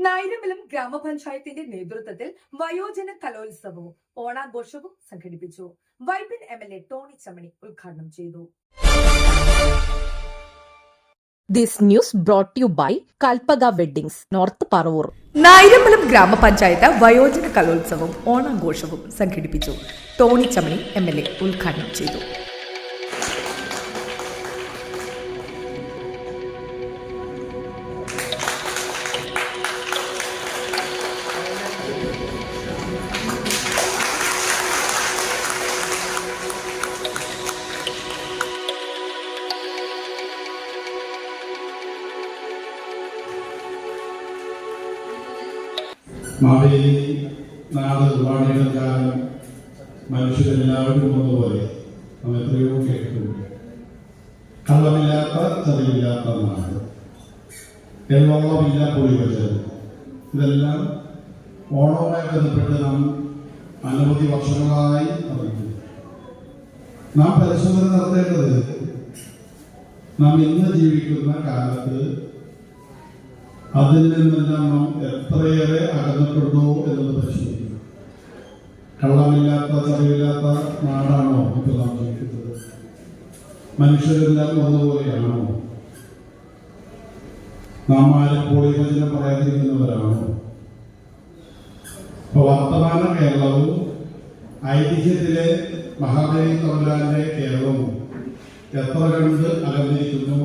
നായിരമലം ഗ്രാമപഞ്ചായത്തിന്റെ നേതൃത്വത്തിൽ വയോജന കലോത്സവവും ഓണാഘോഷവും സംഘടിപ്പിച്ചു. വൈപ്പിൻ MLA ടോണി ചമണി ഉദ്ഘാടനം ചെയ്തു. This news brought to you by Kalpaga Weddings, North Paravoor. നായിരമലം ഗ്രാമപഞ്ചായത്ത് വയോജന കലോത്സവവും ഓണാഘോഷവും സംഘടിപ്പിച്ചു. ടോണി ചമണി MLA ഉദ്ഘാടനം ചെയ്തു. മാവേലി നാട് ഒരുപാടിടക്കാലം മനുഷ്യരെല്ലാവരും ഒന്നുപോലെ നമ്മൾ എത്രയോ കേട്ടിട്ടുണ്ട്. കള്ളമില്ലാത്ത ചതിവില്ലാത്ത നാട്, എള്ളോളമില്ല പൊളിവച്ചത്, ഇതെല്ലാം ഓണവുമായി ബന്ധപ്പെട്ട് നാം അനവധി വർഷങ്ങളായി അറിയിക്കുന്നു. നാം പരിശോധന നടത്തേണ്ടത് നാം ഇന്ന് ജീവിക്കുന്ന കാലത്ത് അതിൽ നിന്നെല്ലാം നാം എത്രയേറെ അകന്നിട്ടുണ്ടോ എന്നത് പരിശോധിക്കണം. കള്ളമില്ലാത്ത ചതിവില്ലാത്ത നാടാണോ ഇപ്പോൾ നാം ജീവിക്കുന്നത്? മനുഷ്യരെല്ലാം ഒന്നുപോലെയാണോ? നാം ആരും പൊളിവചനം പറയാതിരിക്കുന്നവരാണോ? ഇപ്പൊ വർത്തമാന കേരളവും ഐതിഹ്യത്തിലെ മഹാബലി തമ്പുരാന്റെ കേരളവും എത്ര കണ്ട് അകന്നിരിക്കുന്നു?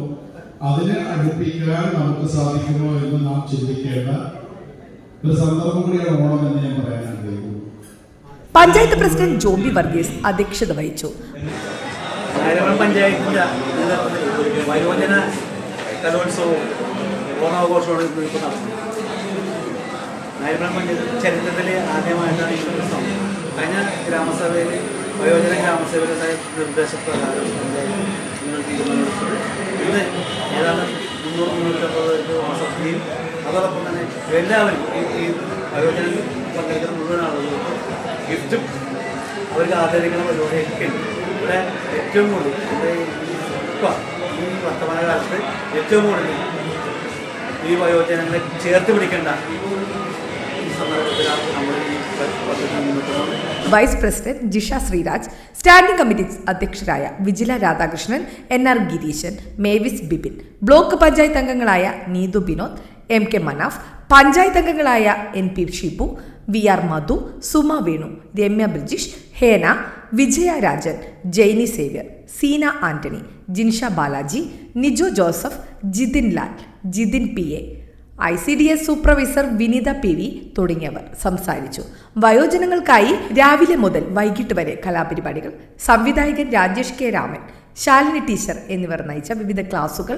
അതിനെ അടുപ്പിക്കാൻ നമുക്ക് സാധിക്കുമോ എന്ന് നാം ചിന്തിക്കേണ്ട ഒരു സന്ദർഭം കൂടിയാണ് ഓണം എന്ന് ഞാൻ പറയാൻ ആഗ്രഹിക്കുന്നു. പഞ്ചായത്ത് പ്രസിഡന്റ് ജോബി വർഗീസ് അധ്യക്ഷത വഹിച്ചു. പഞ്ചായത്തിന്റെ വയോജന കലോത്സവവും ഓണാഘോഷവും നായരമലം പഞ്ചായത്ത് ചരിത്രത്തിൽ ആദ്യമായിട്ടാണ് ഈ ഉത്സവം. കഴിഞ്ഞ ഗ്രാമസഭയിൽ വയോജന ഗ്രാമസഭയുടെ നിർദ്ദേശപ്രകാരം തീരുമാനമെടുത്തത് ഇന്ന് ഏതാണ്ട് 300-350 ഓണസദ്യയും അതോടൊപ്പം തന്നെ എല്ലാവരും ഈ വയോജന പങ്കെടുക്കുന്ന മുഴുവൻ ആളുകൾക്ക് ഗിഫ്റ്റും അവർക്ക് ആദരിക്കുന്ന പരിപാടിയൊക്കെ ഉണ്ട്. ഇവിടെ ഏറ്റവും കൂടുതൽ ഇപ്പം ഈ വർത്തമാനകാലത്ത് ഏറ്റവും കൂടുതൽ ഈ വയോജനങ്ങളെ ചേർത്ത് പിടിക്കേണ്ട സന്ദർഭത്തിലാണ് നമ്മൾ ഈ പദ്ധതി മുന്നോട്ട് പോകുന്നത്. Vice president Jisha Sreeraj, standing committee അധ്യക്ഷരായ വിജില രാധാകൃഷ്ണൻ, NR ഗിരീശൻ, മേവിസ് ബിബിൻ, ബ്ലോക്ക് പഞ്ചായത്ത് അംഗങ്ങളായ നീതു ബിനോദ്, MK മനാഫ്, പഞ്ചായത്ത് അംഗങ്ങളായ NP Shibu, VR Madhu, Suma Venu, Ramya Brijish, Hena, Vijaya Rajan, Jainy Xavier, Seena Antony, Jinsha Balaji, Nijo Joseph, Jithin Lal, Jithin PA, ICDS supervisor Vinitha PV തുടങ്ങിയവർ സംസാരിച്ചു. വയോജനങ്ങൾക്കായി രാവിലെ മുതൽ വൈകിട്ട് വരെ കലാപരിപാടികൾ, സംവിധായകൻ രാജേഷ് K രാമൻ, ശാലിനി ടീച്ചർ എന്നിവർ നയിച്ച വിവിധ ക്ലാസുകൾ,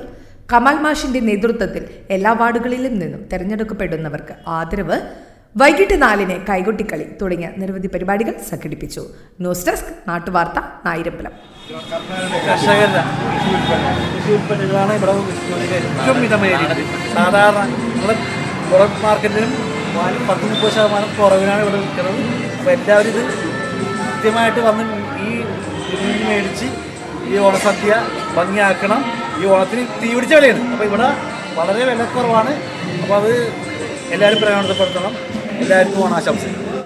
കമാൽ മാഷിന്റെ നേതൃത്വത്തിൽ എല്ലാ വാർഡുകളിലും നിന്നും തെരഞ്ഞെടുക്കപ്പെടുന്നവർക്ക് ആദരവ്, വൈകിട്ട് 4-ന് കൈകൊട്ടിക്കളി തുടങ്ങിയ നിരവധി പരിപാടികൾ സംഘടിപ്പിച്ചു. ന്യൂസ് ഡെസ്ക് നാട്ടുവാർത്ത, നായിരമ്പലം. കർഷകരുടെ കൃഷി ഉൽപ്പന്നങ്ങളാണ് ഇവിടെ ഏറ്റവും മിതമായ രീതിയിൽ. സാധാരണ നമ്മുടെ പുറം മാർക്കറ്റിലും 10-30% കുറവിനാണ് ഇവിടെ വിൽക്കുന്നത്. അപ്പോൾ എല്ലാവരും ഇത് കൃത്യമായിട്ട് വന്ന് ഈ മേടിച്ച് ഈ ഓണസദ്യ ഭംഗിയാക്കണം. ഈ ഓണത്തിന് തീ പിടിച്ച വിലയാണ്. അപ്പോൾ ഇവിടെ വളരെ വിലക്കുറവാണ്. അപ്പോൾ അത് എല്ലാവരും പ്രയോജനപ്പെടുത്തണം. എല്ലാവർക്കും ഓണാശംസ.